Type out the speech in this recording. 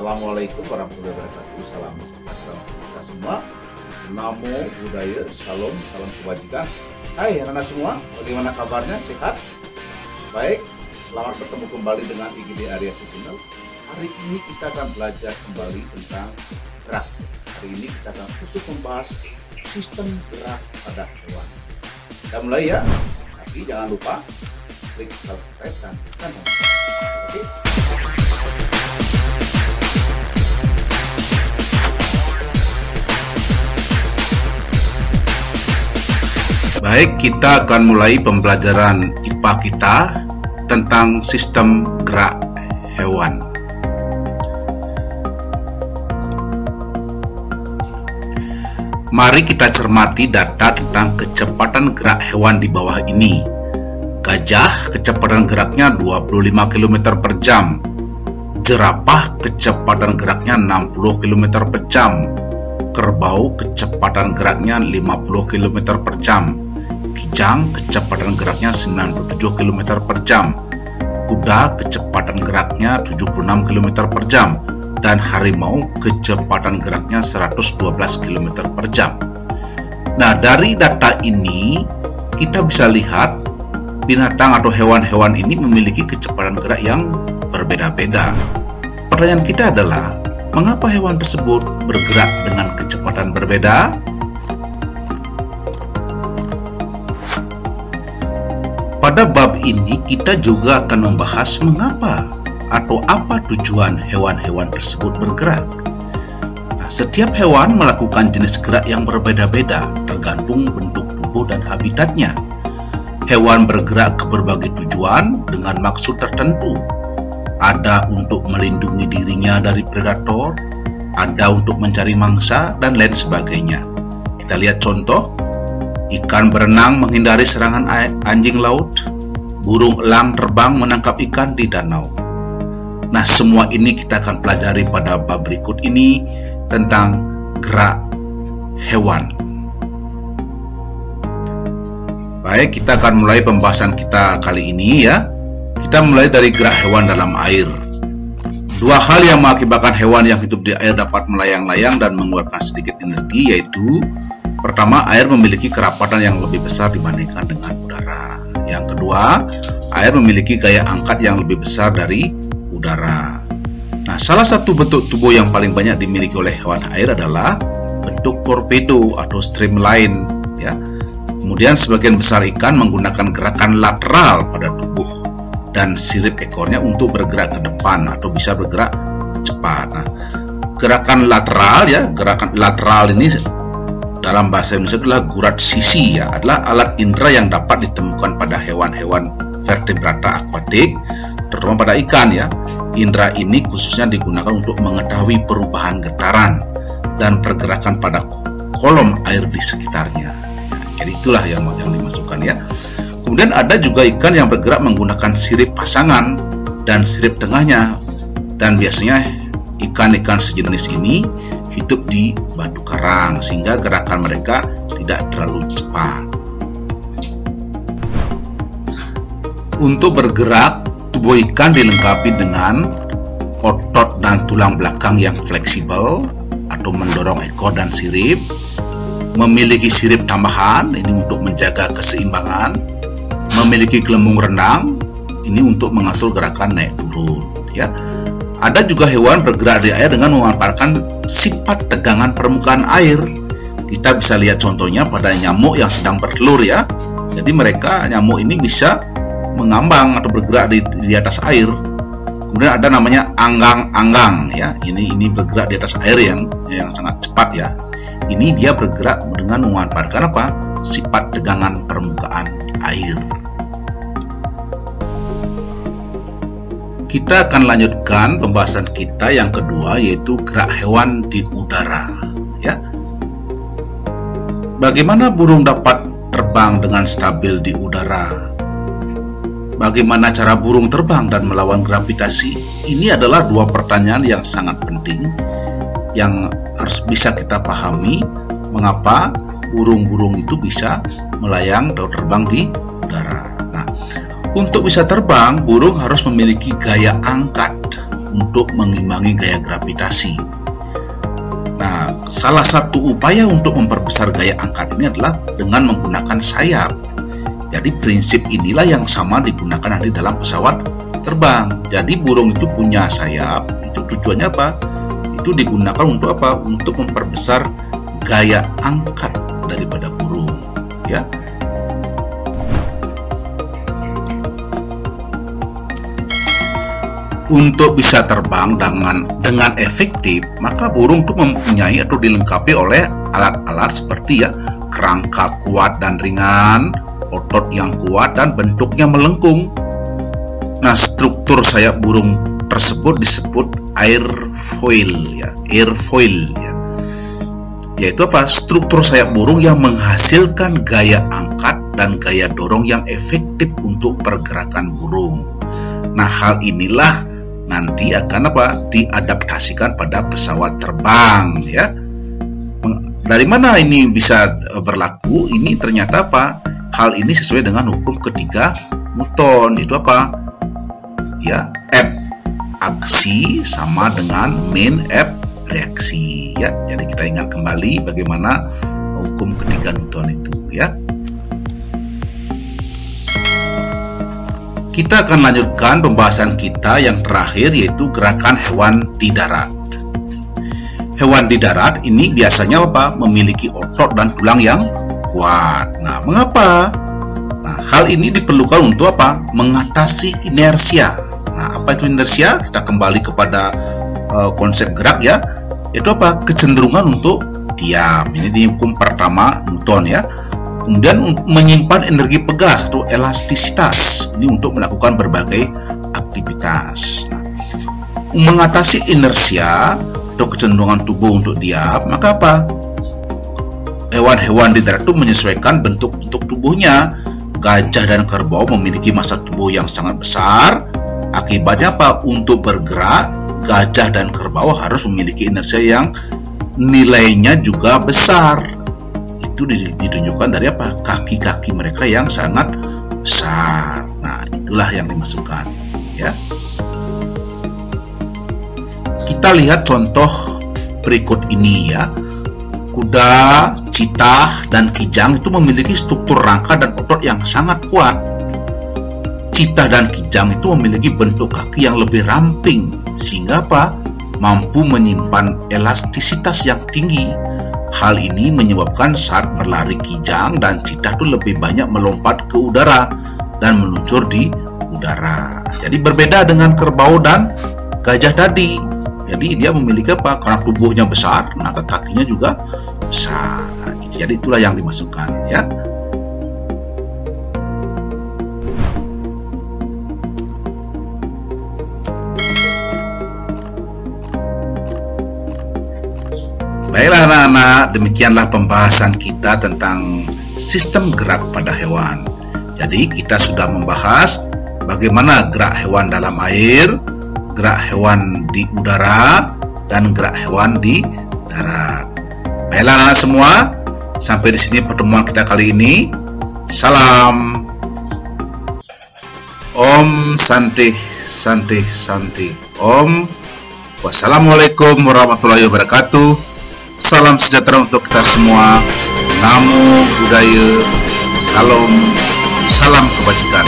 Assalamualaikum warahmatullahi wabarakatuh. Salam sejahtera kita semua. Namo Buddhaya, Shalom, salam kebajikan. Hai anak-anak semua, bagaimana kabarnya? Sehat? Baik, selamat bertemu kembali dengan IGD Area Channel. Hari ini kita akan belajar kembali tentang gerak. Hari ini kita akan khusus membahas sistem gerak pada hewan. Kita mulai ya, tapi jangan lupa klik subscribe dan tekan tombol. Oke. Baik, kita akan mulai pembelajaran IPA kita tentang sistem gerak hewan. Mari kita cermati data tentang kecepatan gerak hewan di bawah ini. Gajah kecepatan geraknya 25 km per jam. Jerapah kecepatan geraknya 60 km per jam. Kerbau kecepatan geraknya 50 km per jam. Kijang kecepatan geraknya 97 km per jam. Kuda kecepatan geraknya 76 km per jam. Dan harimau kecepatan geraknya 112 km per jam. Nah, dari data ini kita bisa lihat binatang atau hewan-hewan ini memiliki kecepatan gerak yang berbeda-beda. Pertanyaan kita adalah, mengapa hewan tersebut bergerak dengan kecepatan berbeda? Pada bab ini kita juga akan membahas mengapa atau apa tujuan hewan-hewan tersebut bergerak. Nah, setiap hewan melakukan jenis gerak yang berbeda-beda tergantung bentuk tubuh dan habitatnya. Hewan bergerak ke berbagai tujuan dengan maksud tertentu. Ada untuk melindungi dirinya dari predator, ada untuk mencari mangsa, dan lain sebagainya. Kita lihat contoh. Ikan berenang menghindari serangan anjing laut. Burung elang terbang menangkap ikan di danau. Nah, semua ini kita akan pelajari pada bab berikut ini tentang gerak hewan. Baik, kita akan mulai pembahasan kita kali ini ya. Kita mulai dari gerak hewan dalam air. Dua hal yang mengakibatkan hewan yang hidup di air dapat melayang-layang dan mengeluarkan sedikit energi, yaitu pertama, air memiliki kerapatan yang lebih besar dibandingkan dengan udara. Yang kedua, air memiliki gaya angkat yang lebih besar dari udara. Nah, salah satu bentuk tubuh yang paling banyak dimiliki oleh hewan air adalah bentuk torpedo atau streamline ya. Kemudian sebagian besar ikan menggunakan gerakan lateral pada tubuh dan sirip ekornya untuk bergerak ke depan atau bisa bergerak cepat. Nah, gerakan lateral ini dalam bahasa Indonesia adalah gurat sisi ya, adalah alat indera yang dapat ditemukan pada hewan-hewan vertebrata akuatik, terutama pada ikan ya. Indera ini khususnya digunakan untuk mengetahui perubahan getaran dan pergerakan pada kolom air di sekitarnya. Jadi itulah yang dimasukkan ya. Kemudian ada juga ikan yang bergerak menggunakan sirip pasangan dan sirip tengahnya. Dan biasanya ikan-ikan sejenis ini hidup di batu karang sehingga gerakan mereka tidak terlalu cepat. Untuk bergerak, tubuh ikan dilengkapi dengan otot dan tulang belakang yang fleksibel atau mendorong ekor dan sirip, memiliki sirip tambahan ini untuk menjaga keseimbangan, memiliki gelembung renang ini untuk mengatur gerakan naik turun ya. Ada juga hewan bergerak di air dengan memanfaatkan sifat tegangan permukaan air. Kita bisa lihat contohnya pada nyamuk yang sedang bertelur ya. Jadi nyamuk ini bisa mengambang atau bergerak di atas air. Kemudian ada namanya anggang-anggang ya. Ini bergerak di atas air yang sangat cepat ya. Ini dia bergerak dengan memanfaatkan apa? Sifat tegangan permukaan air. Kita akan lanjutkan pembahasan kita yang kedua, yaitu gerak hewan di udara ya. Bagaimana burung dapat terbang dengan stabil di udara? Bagaimana cara burung terbang dan melawan gravitasi? Ini adalah dua pertanyaan yang sangat penting yang harus bisa kita pahami mengapa burung-burung itu bisa melayang atau terbang di udara. Nah, untuk bisa terbang, burung harus memiliki gaya angkat untuk mengimbangi gaya gravitasi. Nah, salah satu upaya untuk memperbesar gaya angkat ini adalah dengan menggunakan sayap. Jadi prinsip inilah yang sama digunakan nanti dalam pesawat terbang. Jadi burung itu punya sayap, itu tujuannya apa? Itu digunakan untuk apa? Untuk memperbesar gaya angkat daripada burung, ya. Untuk bisa terbang dengan efektif, maka burung itu mempunyai atau dilengkapi oleh alat-alat seperti ya kerangka kuat dan ringan, otot yang kuat dan bentuknya melengkung. Nah, struktur sayap burung tersebut disebut airfoil ya, airfoil ya. Yaitu apa? Struktur sayap burung yang menghasilkan gaya angkat dan gaya dorong yang efektif untuk pergerakan burung. Nah, hal inilah nanti akan apa? Diadaptasikan pada pesawat terbang ya. Dari mana ini bisa berlaku? Ini ternyata apa? Hal ini sesuai dengan hukum ketiga Newton. Itu apa? Ya, F aksi sama dengan min F reaksi ya. Jadi kita ingat kembali bagaimana hukum ketiga Newton itu ya. Kita akan lanjutkan pembahasan kita yang terakhir, yaitu gerakan hewan di darat. Hewan di darat ini biasanya apa? Memiliki otot dan tulang yang kuat. Nah, mengapa? Nah, hal ini diperlukan untuk apa? Mengatasi inersia. Nah, apa itu inersia? Kita kembali kepada konsep gerak ya. Itu apa? Kecenderungan untuk diam. Ini di hukum pertama Newton ya. Kemudian menyimpan energi pegas atau elastisitas ini untuk melakukan berbagai aktivitas. Nah, mengatasi inersia atau kecenderungan tubuh untuk diam, maka apa? Hewan-hewan di darat itu menyesuaikan bentuk-bentuk tubuhnya. Gajah dan kerbau memiliki massa tubuh yang sangat besar. Akibatnya apa? Untuk bergerak, gajah dan kerbau harus memiliki inersia yang nilainya juga besar. Itu ditunjukkan dari apa? Kaki-kaki mereka yang sangat besar. Nah, itulah yang dimasukkan ya. Kita lihat contoh berikut ini ya. Kuda, citah, dan kijang itu memiliki struktur rangka dan otot yang sangat kuat. Citah dan kijang itu memiliki bentuk kaki yang lebih ramping sehingga apa? Mampu menyimpan elastisitas yang tinggi. Hal ini menyebabkan saat berlari kijang dan citah itu lebih banyak melompat ke udara dan meluncur di udara. Jadi berbeda dengan kerbau dan gajah tadi. Jadi dia memiliki apa? Karena tubuhnya besar, maka kakinya juga besar. Nah, jadi itulah yang dimasukkan ya. Baiklah anak-anak, demikianlah pembahasan kita tentang sistem gerak pada hewan. Jadi kita sudah membahas bagaimana gerak hewan dalam air, gerak hewan di udara, dan gerak hewan di darat. Baiklah anak-anak semua, sampai di sini pertemuan kita kali ini. Salam. Om Santi Santi Santi. Om. Wassalamualaikum warahmatullahi wabarakatuh. Salam sejahtera untuk kita semua. Namo Buddhaya. Salam kebajikan.